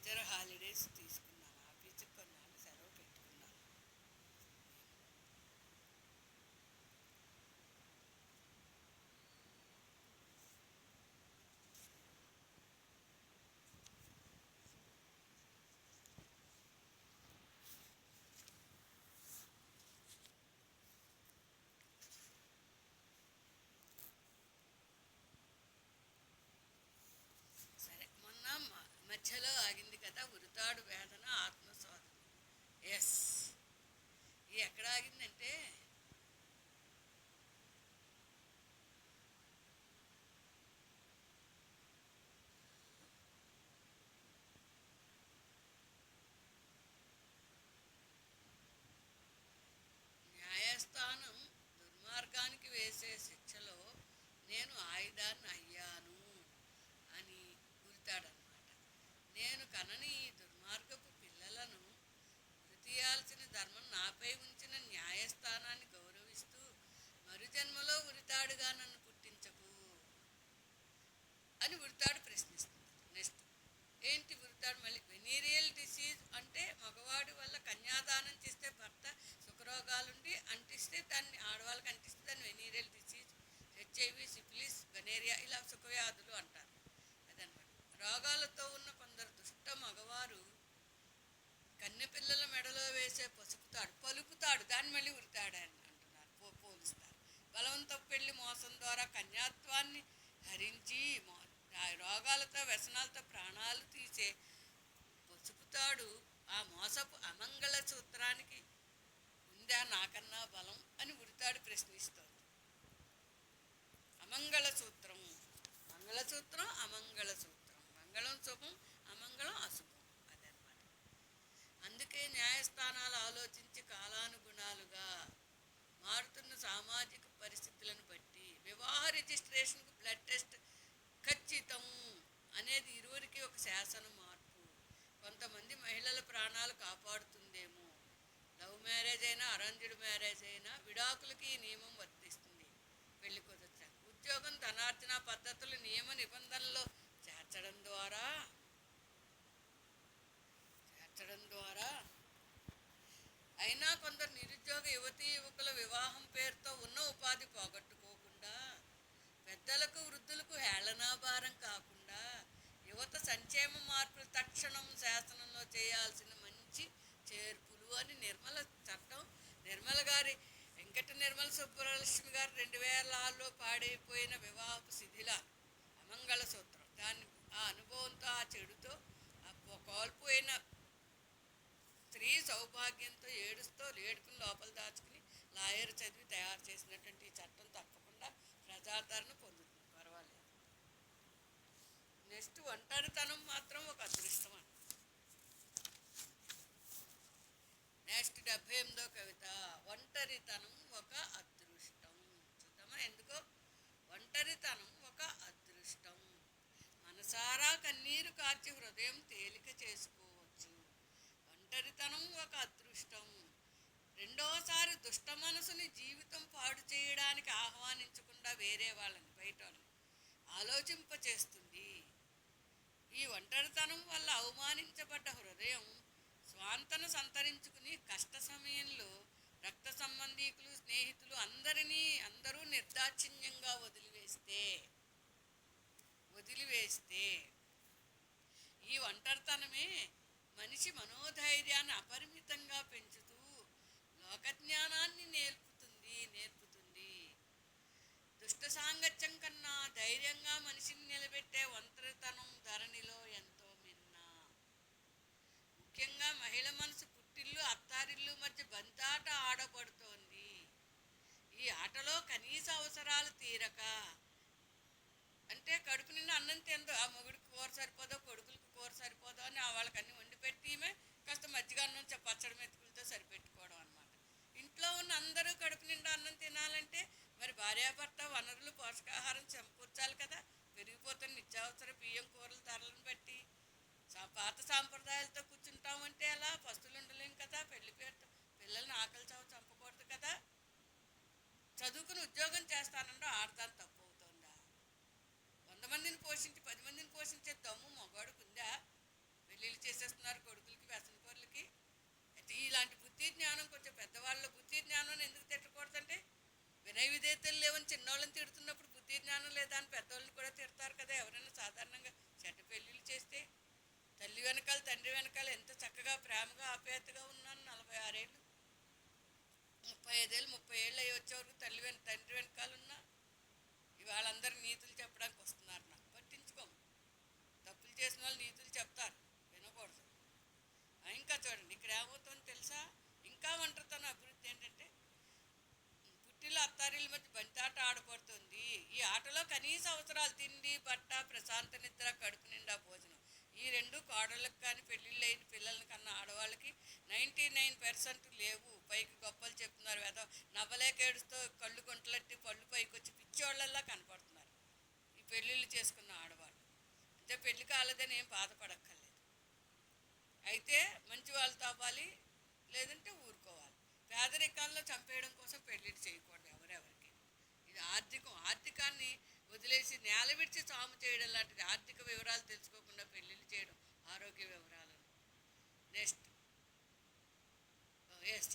Major holidays తీసుకున్నాను. ఆఫీస్కి కొన్నాళ్ళు సెలవు పెట్టుకున్నాను. సరే, మొన్న మధ్యలో ఆగింది కదా, ఉరితాడు వేదన ఆత్మశోధన. ఎస్, ఇది ఎక్కడ ఆగిందంటే న్యాయస్థానం దుర్మార్గానికి వేసే శిక్షలో నేను ఆయుధాన్ని అయ్యాను అని గుర్తాడనమాట. నేను కనని ఈ దుర్మార్గపు పిల్లలను ఉరితీయాల్సిన ధర్మం నాపై ఉంచిన న్యాయస్థానాన్ని గౌరవిస్తూ మరుజన్మలో ఉరితాడుగా నన్ను పుట్టించకు అని ఉరితాడు ప్రశ్నిస్తుంది. నెక్స్ట్ ఏంటి ఉరితాడు? మళ్ళీ వెనీరియల్ డిసీజ్ అంటే మగవాడి వల్ల కన్యాదానం చేస్తే భర్త సుఖరోగాలుండి అంటిస్తే దాన్ని ఆడవాళ్ళకి అంటిస్తే దాన్ని venereal disease, HIV, syphilis, gonorrhoea ఇలా సుఖవ్యాధులు అంటారు. అదనమాట. రోగాలతో ఉన్న కొందరు దుష్ట మగవారు కన్నెపిల్లల మెడలో వేసే పసుపుతాడు, పలుపుతాడు, దాన్ని మళ్ళీ ఉరితాడని అంటున్నారు, పోలుస్తారు. బలవంతపు పెళ్లి మోసం ద్వారా కన్యాత్వాన్ని హరించి రోగాలతో వ్యసనాలతో ప్రాణాలు తీసే పసుపుతాడు ఆ మోసపు అమంగళ సూత్రానికి ఉందా నాకన్నా బలం అని ఉరితాడు ప్రశ్నిస్తోంది. అమంగళ సూత్రం, మంగళసూత్రం, అమంగళ సూత్రం, మంగళం శుభం, అమంగళం అశుభం, అదనమాట. అందుకే న్యాయస్థానాలు ఆలోచించి కాలానుగుణాలుగా మారుతున్న సామాజిక పరిస్థితులను బట్టి వివాహ రిజిస్ట్రేషన్కు బ్లడ్ టెస్ట్ ఖచ్చితం అనేది ఇరువురికి ఒక శాసన మార్పు కొంతమంది మహిళల ప్రాణాలు కాపాడుతుందేమో. లవ్ మ్యారేజ్ అయినా అరేంజ్డ్ మ్యారేజ్ అయినా విడాకులకి ఈ నియమం వర్తిస్తుంది. పెళ్లి కుదర్చాక ఉద్యోగం, ధనార్జన పద్ధతులు నియమ నిబంధనల్లో చేర్చడం ద్వారా అయినా కొందరు నిరుద్యోగ యువతీ యువకుల వివాహం పేరుతో ఉన్న ఉపాధి పోగొట్టుకోకుండా, పెద్దలకు వృద్ధులకు హేళనాభారం కాకుండా యువత సంక్షేమ మార్పులు తక్షణం శాసనంలో చేయాల్సిన మంచి చేర్పులు అని నిర్మల చట్టం, నిర్మల గారి వెంకట నిర్మల సుబ్బలక్ష్మి గారు 2006లో పాడైపోయిన వివాహపు శిథిలాలు అమంగళ సూత్రం, దాన్ని ఆ అనుభవంతో ఆ చెడుతో కోల్పోయిన స్త్రీ సౌభాగ్యంతో ఏడుకుని లోపల దాచుకుని లాయర్ చదివి తయారు చేసినటువంటి ఈ చట్టం తప్పకుండా ప్రజాదరణ పొందుతుంది, పర్వాలేదు. నెక్స్ట్ ఒంటరితనం మాత్రం ఒక అదృష్టం అంట. నెక్స్ట్ 78వ కవిత, ఒంటరితనం ఒక అదృష్టం. చూద్దామా ఎందుకో. ఒంటరితనం ఒక అదృష్టం, మనసారా కన్నీరు కార్చి హృదయం తేలిక చేసుకోవచ్చు. ఒంటరితనం ఒక అదృష్టం, రెండోసారి దుష్ట మనసుని జీవితం పాడు చేయడానికి ఆహ్వానించకుండా వేరే వాళ్ళని, బయట వాళ్ళని ఆలోచింపచేస్తుంది. ఈ ఒంటరితనం వల్ల అవమానించబడ్డ హృదయం స్వాంతన సంతరించుకుని కష్ట సమయంలో రక్త సంబంధీకులు, స్నేహితులు అందరూ నిర్దాక్షిణ్యంగా వదిలివేస్తే ఈ ఒంటరితనమే మనిషి మనోధైర్యాన్ని అపరిమితంగా పెంచుతూ లోకజ్ఞానాన్ని నేర్పుతుంది. దుష్ట సాంగత్యం కన్నా ధైర్యంగా మనిషిని నిలబెట్టే ఒంటరితనం ధరణిలో ఎంతో మిన్న. ముఖ్యంగా మహిళ మనసు పుట్టిల్లు అత్తారిల్లు మధ్య బంతాట ఆడబడుతోంది. ఈ ఆటలో కనీస అవసరాలు తీరక, అంటే కడుపు నిండా అన్నం తిందో, ఆ మొగుడికి కూర సరిపోదో, కొడుకులకి కూర సరిపోదో అని వాళ్ళకి అన్ని వండి పెట్టి కాస్త మజ్జిగ అన్నం పచ్చడి మెతుకులతో సరిపెట్టుకోవడం అనమాట. ఇంట్లో ఉన్న అందరూ కడుపు నిండా అన్నం తినాలంటే మరి భార్యాభర్త వనరులు పోషకాహారం సమకూర్చాలి కదా. పెరిగిపోతున్న నిత్యావసర బియ్యం కూరల ధరలను బట్టి పాత సాంప్రదాయాలతో కూర్చుంటామంటే అలా పస్తులు ఉండలేం కదా. పెళ్లి పేరుతో పిల్లల్ని ఆకలి చావు చంపకూడదు కదా. చదువుకుని ఉద్యోగం చేస్తానంటే ఆడదాని తప్పు అవుతుందా? 100 మందిని పోషించి 10 మందిని పోషించే దమ్ము మగవాడికి ఉందా? పెళ్ళిళ్ళు చేసేస్తున్నారు కొడుకులకి వ్యసనపరులకి. అయితే ఇలాంటి బుద్ధి జ్ఞానం కొంచెం పెద్దవాళ్ళ బుద్ధి జ్ఞానం ఎందుకు తిట్టకూడదంటే వినయ విధేయతలు లేవని చిన్నోళ్ళని తిడుతున్నప్పుడు బుద్ధి జ్ఞానం లేదా అని పెద్దోళ్ళని కూడా తిడతారు కదా ఎవరైనా సాధారణంగా చెడ్డ పెళ్ళిళ్ళు చేస్తే. తల్లి వెనకాల తండ్రి వెనకాల ఎంత చక్కగా ప్రేమగా ఆప్యాయతగా ఉన్నాను 46 ఏళ్ళు 35 ఏళ్ళు 30 ఏళ్ళు అయ్యి వచ్చే వరకు తండ్రి వెనకాల ఉన్నా. ఇవాళ అందరు నీతులు చెప్పడానికి వస్తున్నారు, నాకు పట్టించుకోము. తప్పులు చేసిన వాళ్ళు నీతులు చెప్తారు, వినకూడదు. ఇంకా చూడండి ఇక్కడ ఏమవుతుందో తెలుసా, ఇంకా ఒంటరితనం అభివృద్ధి ఏంటంటే పుట్టిల అత్తారిల మధ్య బంతాట ఆడబడుతుంది. ఈ ఆటలో కనీస అవసరాలు తిండి బట్ట ప్రశాంత నిద్ర కడుపు నిండా భోజనం ఈ రెండు కోడళ్ళకి కానీ పెళ్ళిళ్ళు అయిన పిల్లలకి కన్నా ఆడవాళ్ళకి 99% లేవు. పైకి గొప్పలు చెప్తున్నారు, ఏదో నవ్వలేక ఏడుస్తూ కళ్ళు గుంటలట్టి పళ్ళు పైకి వచ్చి పిచ్చోళ్ళల్లా కనపడుతున్నారు ఈ పెళ్ళిళ్ళు చేసుకున్న ఆడవాళ్ళు. అంటే పెళ్ళి కాలేదని ఏం బాధపడక్కర్లేదు. అయితే మంచి వాళ్ళతో అవ్వాలి, లేదంటే ఊరుకోవాలి. పేదరికాల్లో చంపేయడం కోసం పెళ్ళిళ్ళు చేయకూడదు ఎవరెవరికి. ఇది ఆర్థికాన్ని వదిలేసి నేల విడిచి సాము చేయడం లాంటిది. ఆర్థిక వివరాలు తెలుసుకోకుండా పెళ్ళిళ్ళు చేయడం, ఆరోగ్య వివరాలను. నెక్స్ట్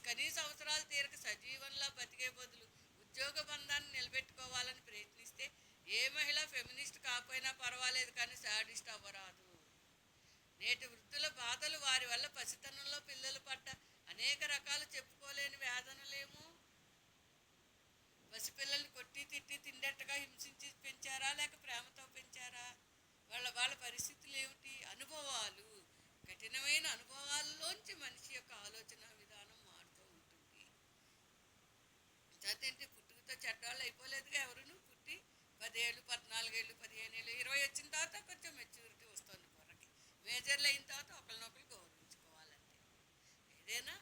కనీస అవసరాలు తీరక సజీవంలా బతికే బదులు ఉద్యోగ బంధాన్ని నిలబెట్టుకోవాలని ప్రయత్నిస్తే ఏ మహిళ ఫెమినిస్ట్ కాకపోయినా పర్వాలేదు కానీ సాడిస్ట్ అవ్వరాదు. నేటి వృద్ధుల బాధలు వారి వల్ల పసితనంలో పిల్లలు పడ్డ అనేక రకాలు చెప్పుకోలేని వేదనలేమో. పసిపిల్లల్ని కొట్టి తిట్టి తిండెట్టగా హింసించి పెంచారా లేక ప్రేమతో పెంచారా? వాళ్ళ పరిస్థితులు ఏమిటి? అనుభవాలు, కఠినమైన అనుభవాల్లోంచి మనిషి యొక్క ఆలోచన విధానం మారుతూ ఉంటుంది. చదివింటే పుట్టుకతో చెడ్డవాళ్ళు అయిపోలేదుగా ఎవరును. పుట్టి 10 ఏళ్ళు 14 ఏళ్ళు 15 ఏళ్ళు 20 వచ్చిన తర్వాత కొంచెం మెచ్యూరిటీ వస్తుంది బుర్రకి. మేజర్లు అయిన తర్వాత ఒకరినొకరు గౌరవించుకోవాలంటే. ఏదైనా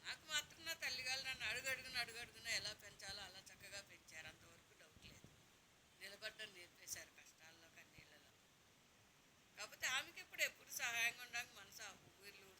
నాకు మాత్రం నా తల్లిగారు నన్ను అడుగడుగున ఎలా పెంచాలో అలా చక్కగా పెంచారు, అంతవరకు డౌట్ లేదు. నిలబడ్డం నేర్పేశారు కష్టాల్లో కన్నీళ్ళలో. కాకపోతే ఆమెకి ఎప్పుడు సహాయంగా ఉండడానికి మనసు ఊర్లు